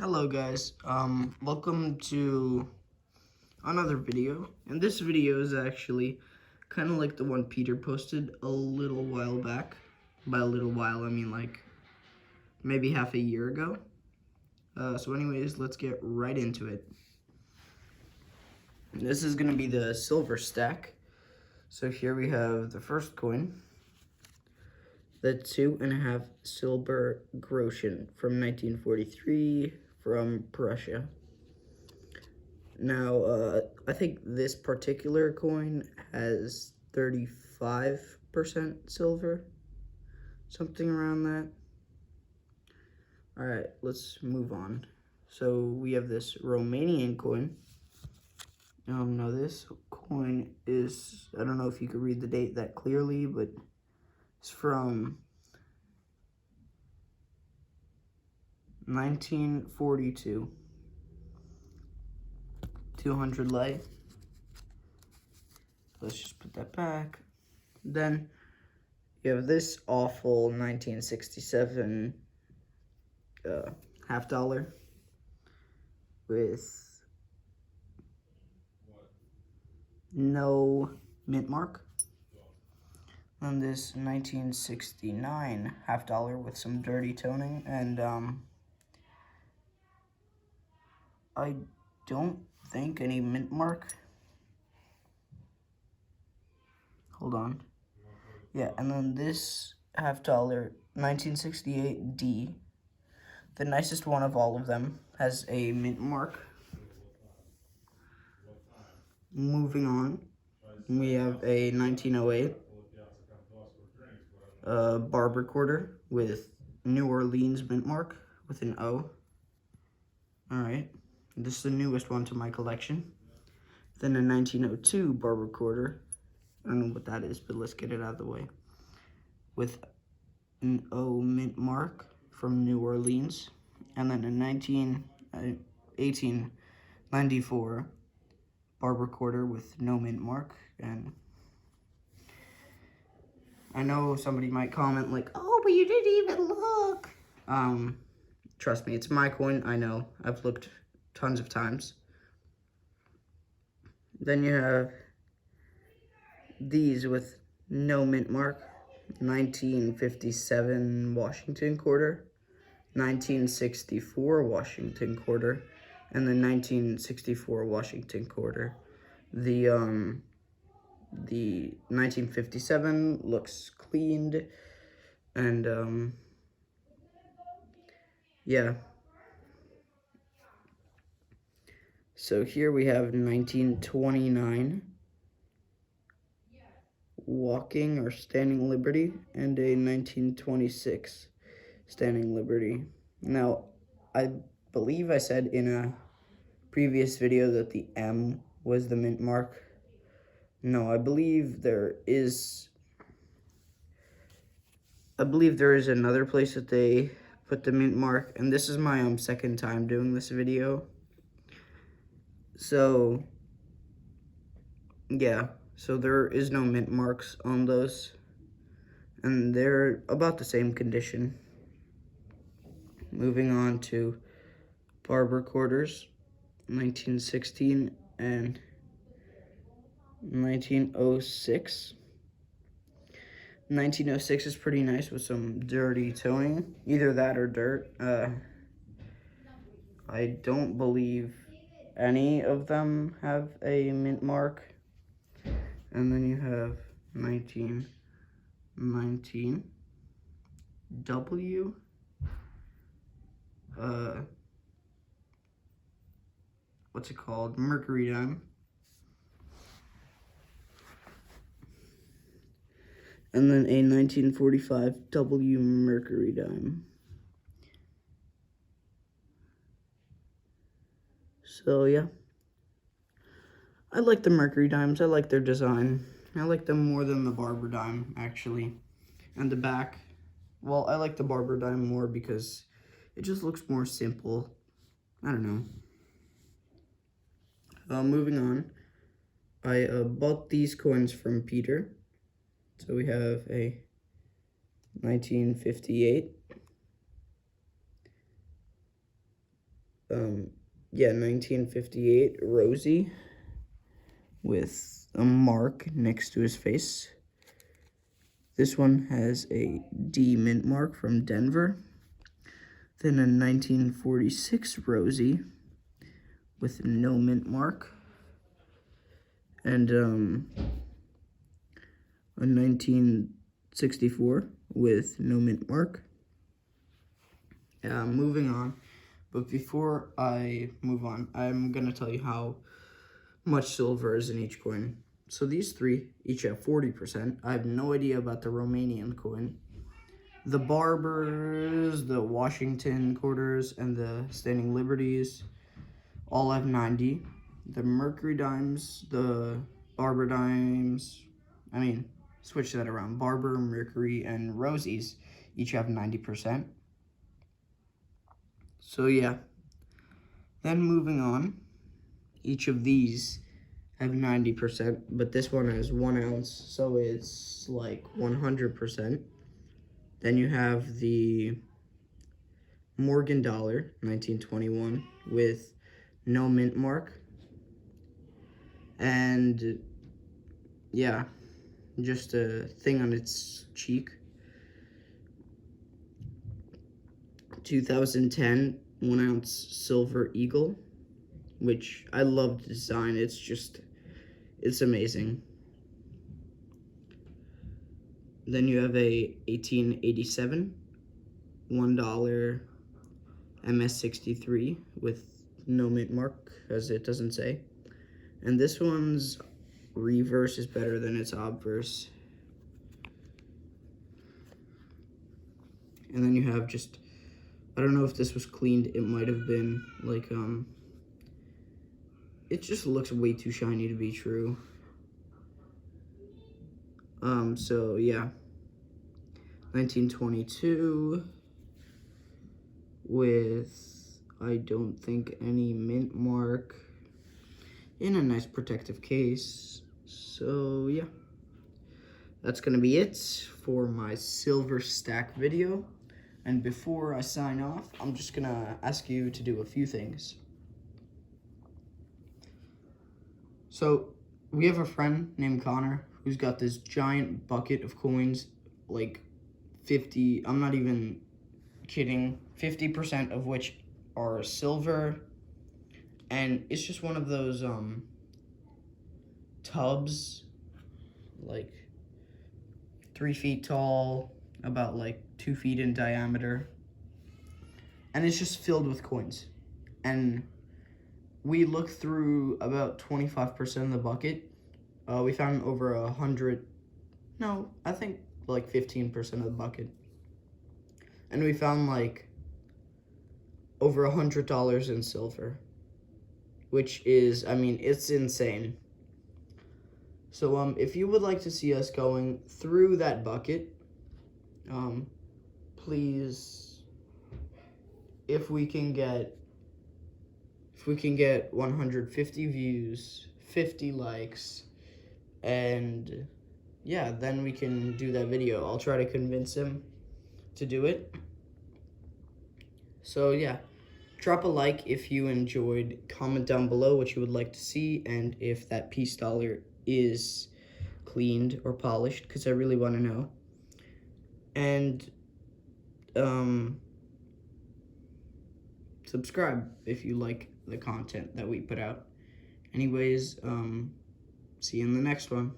Hello guys, welcome to another video, and this video is actually kind of like the one Peter posted a little while back. By a little while, I mean like maybe half a year ago. So anyways, let's get right into it. This is going to be the silver stack. So here we have the first coin, the 2.5 silver groschen from 1943 from Prussia. Now, I think this particular coin has 35% silver, something around that. All right, let's move on. So we have this Romanian coin. Now this coin is, I don't know if you could read the date that clearly, but it's from 1942. 200 lei. Let's just put that back. Then you have this awful 1967 half dollar with no mint mark. And this 1969 half dollar with some dirty toning, and I don't think any mint mark. Hold on. Yeah, and then this half dollar 1968 D, the nicest one of all of them, has a mint mark. Moving on, we have a 1908 barber quarter with New Orleans mint mark with an O. Alright, this is the newest one to my collection. Then a 1902 barber quarter. I don't know what that is, but let's get it out of the way. With an O mint mark from New Orleans. And then a 1894 barber quarter with no mint mark. And I know somebody might comment like, oh, but you didn't even look. Trust me, it's my coin. I know. I've looked tons of times. Then you have these with no mint mark. 1957 Washington quarter, 1964 Washington quarter, and the 1964 Washington quarter. The 1957 looks cleaned, and yeah. So here we have 1929 Walking or Standing Liberty and a 1926 Standing Liberty. Now, I believe I said in a previous video that the M was the mint mark. No, I believe there is another place that they put the mint mark, and this is my second time doing this video. So yeah, so there is no mint marks on those, and they're about the same condition. Moving on to barber quarters, 1916 and 1906. 1906 is pretty nice with some dirty toning, either that or dirt. I don't believe any of them have a mint mark. And then you have 1919 W. What's it called? Mercury dime. And then a 1945 W Mercury dime. So yeah, I like the Mercury dimes. I like their design. I like them more than the barber dime, actually. And the back, well, I like the barber dime more because it just looks more simple. I don't know. Moving on, I bought these coins from Peter. So we have a 1958 yeah, 1958 Rosie with a mark next to his face. This one has a D mint mark from Denver. Then a 1946 Rosie with no mint mark. And a 1964 with no mint mark. Moving on. But before I move on, I'm going to tell you how much silver is in each coin. So these three each have 40%. I have no idea about the Romanian coin. The Barbers, the Washington quarters, and the Standing Liberties all have 90. The Mercury dimes, the Barber dimes, switch that around. Barber, Mercury, and Rosies each have 90%. So yeah. Then moving on, each of these have 90%, but this one has 1 ounce, so it's like 100%. Then you have the Morgan dollar, 1921, with no mint mark. And yeah, just a thing on its cheek. 2010 1 ounce silver eagle, which I love the design. It's amazing. Then you have a 1887 $1 MS63 with no mint mark, as it doesn't say. And this one's reverse is better than its obverse. And then you have just, I don't know if this was cleaned. It might have been like, it just looks way too shiny to be true. So yeah, 1922 with, I don't think, any mint mark, in a nice protective case. So yeah, that's gonna be it for my silver stack video. And before I sign off, I'm just gonna ask you to do a few things. So we have a friend named Connor who's got this giant bucket of coins, like 50, I'm not even kidding, 50% of which are silver. And it's just one of those tubs, like 3 feet tall, about like 2 feet in diameter. And it's just filled with coins. And we looked through about 25% of the bucket. We found over 100, no, I think like 15% of the bucket. And we found like over $100 in silver, which is, it's insane. So if you would like to see us going through that bucket, please, if we can get 150 views, 50 likes, and yeah, then we can do that video. I'll try to convince him to do it. So yeah, drop a like if you enjoyed, comment down below what you would like to see, and if that peace dollar is cleaned or polished, because I really want to know. And subscribe if you like the content that we put out. Anyways, see you in the next one.